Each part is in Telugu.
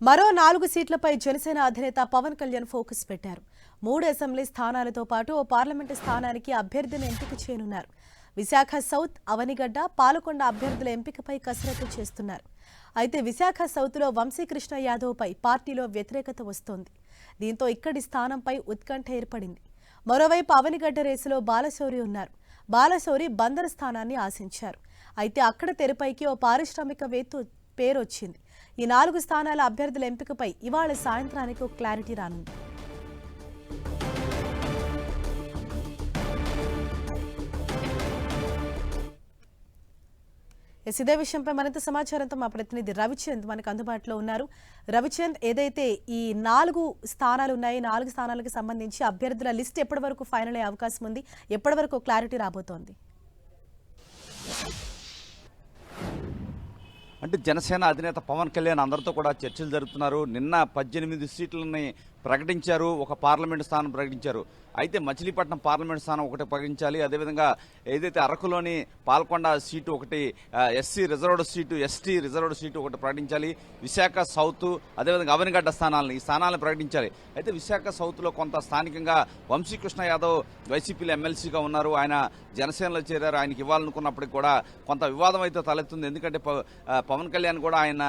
మరో 4 సీట్లపై జనసేన అధినేత పవన్ కళ్యాణ్ ఫోకస్ పెట్టారు. 3 అసెంబ్లీ స్థానాలతో పాటు ఓ పార్లమెంటు స్థానానికి అభ్యర్థిని ఎంపిక చేయనున్నారు. విశాఖ సౌత్, అవనిగడ్డ, పాలకొండ అభ్యర్థుల ఎంపికపై కసరత్తు చేస్తున్నారు. అయితే విశాఖ సౌత్లో వంశీకృష్ణ యాదవ్పై పార్టీలో వ్యతిరేకత వస్తోంది. దీంతో ఇక్కడి స్థానంపై ఉత్కంఠ ఏర్పడింది. మరోవైపు అవనిగడ్డ రేసులో బాలశౌరి ఉన్నారు. బాలశౌరి బందరు స్థానాన్ని ఆశించారు. అయితే అక్కడ తెరపైకి ఓ పారిశ్రామికవేత్త పేరొచ్చింది. ఈ 4 స్థానాల అభ్యర్థుల ఎంపికపై ఇవాళ సాయంత్రానికి ఒక క్లారిటీ రానుంది. ఇదే విషయంపై మరింత సమాచారంతో మా ప్రతినిధి రవిచంద్ మనకు అందుబాటులో ఉన్నారు. రవిచంద్, ఏదైతే ఈ 4 స్థానాలు ఉన్నాయి, 4 స్థానాలకు సంబంధించి అభ్యర్థుల లిస్ట్ ఎప్పటి వరకు ఫైనల్ అయ్యే అవకాశం ఉంది? ఎప్పటి వరకు క్లారిటీ రాబోతోంది? అంటే జనసేన అధినేత పవన్ కళ్యాణ్ అందరితో కూడా చర్చలు జరుపుతున్నారు. నిన్న 18 సీట్లని ప్రకటించారు, ఒక పార్లమెంటు స్థానం ప్రకటించారు. అయితే మచిలీపట్నం పార్లమెంటు స్థానం ఒకటి ప్రకటించాలి. అదేవిధంగా ఏదైతే అరకులోని పాల్కొండ సీటు ఒకటి, SC reserved seat, ST reserved seat ఒకటి ప్రకటించాలి. విశాఖ సౌత్, అదేవిధంగా అవనిగడ్డ ఈ స్థానాలను ప్రకటించాలి. అయితే విశాఖ సౌత్లో కొంత స్థానికంగా వంశీకృష్ణ యాదవ్ వైసీపీలో ఎమ్మెల్సీగా ఉన్నారు. ఆయన జనసేనలో చేరారు. ఆయనకి ఇవ్వాలనుకున్నప్పటికీ కూడా కొంత వివాదం అయితే తలెత్తుంది. ఎందుకంటే పవన్ కళ్యాణ్ కూడా ఆయన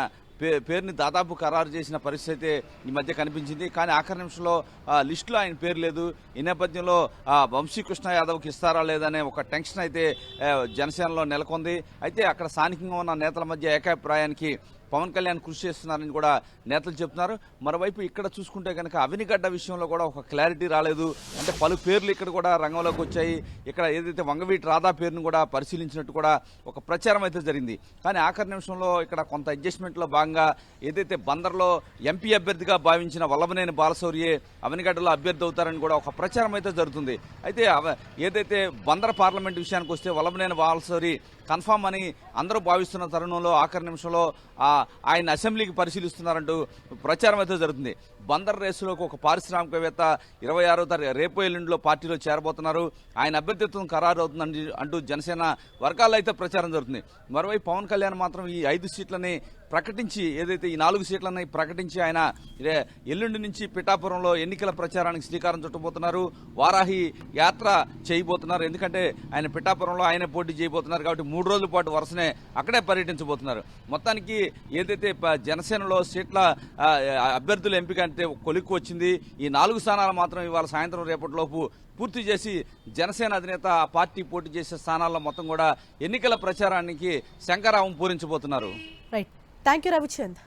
పేరుని దాదాపు ఖరారు చేసిన పరిస్థితి ఈ మధ్య కనిపించింది. కానీ ఆఖరి నిమిషంలో లిస్టులో ఆయన పేరు లేదు. ఈ నేపథ్యంలో వంశీకృష్ణ యాదవ్కి ఇస్తారా లేదనే ఒక టెన్షన్ అయితే జనసేనలో నెలకొంది. అయితే అక్కడ స్థానికంగా ఉన్న నేతల మధ్య ఏకాభిప్రాయానికి పవన్ కళ్యాణ్ కృషి చేస్తున్నారని కూడా నేతలు చెప్తున్నారు. మరోవైపు ఇక్కడ చూసుకుంటే కనుక అవనిగడ్డ విషయంలో కూడా ఒక క్లారిటీ రాలేదు. అంటే పలు పేర్లు ఇక్కడ కూడా రంగంలోకి వచ్చాయి. ఇక్కడ ఏదైతే వంగవీటి రాధా పేరును కూడా పరిశీలించినట్టు కూడా ఒక ప్రచారం అయితే జరిగింది. కానీ ఆఖరి నిమిషంలో ఇక్కడ కొంత అడ్జస్ట్మెంట్లో భాగంగా ఏదైతే బందర్లో ఎంపీ అభ్యర్థిగా భావించిన వల్లభనేని బాలశౌరియే అవనిగడ్డలో అభ్యర్థి అవుతారని కూడా ఒక ప్రచారం అయితే జరుగుతుంది. అయితే ఏదైతే బందర్ పార్లమెంట్ విషయానికి వస్తే వల్లభనేని బాలశౌరి కన్ఫామ్ అని అందరూ భావిస్తున్న తరుణంలో ఆఖరి నిమిషంలో ఆయన అసెంబ్లీకి పరిశీలిస్తున్నారంటూ ప్రచారం అయితే జరుగుతుంది. బందర్ రేసులోకి ఒక పారిశ్రామికవేత్త 26వ తారీఖు రేపు ఎల్లుండిలో పార్టీలో చేరబోతున్నారు. ఆయన అభ్యర్థిత్వం ఖరారు అవుతుందని అంటూ జనసేన వర్గాల్లో అయితే ప్రచారం జరుగుతుంది. మరోవైపు పవన్ కళ్యాణ్ మాత్రం ఈ 5 సీట్లని ప్రకటించి, ఏదైతే ఈ 4 సీట్లని ప్రకటించి ఆయన ఎల్లుండి నుంచి పిఠాపురంలో ఎన్నికల ప్రచారానికి శ్రీకారం చుట్టబోతున్నారు. వారాహి యాత్ర చేయబోతున్నారు. ఎందుకంటే ఆయన పిఠాపురంలో ఆయనే పోటీ చేయబోతున్నారు కాబట్టి 3 రోజుల పాటు వరుసనే అక్కడే పర్యటించబోతున్నారు. మొత్తానికి ఏదైతే జనసేనలో సీట్ల అభ్యర్థుల ఎంపిక అంటే కొలిక్కు వచ్చింది. ఈ 4 స్థానాలు మాత్రం ఇవాళ సాయంత్రం రేపటిలోపు పూర్తి చేసి జనసేన అధినేత ఆ పార్టీ పోటీ చేసే స్థానాల్లో మొత్తం కూడా ఎన్నికల ప్రచారానికి శంఖారావం పూరించబోతున్నారు. Right, thank you Ravichand.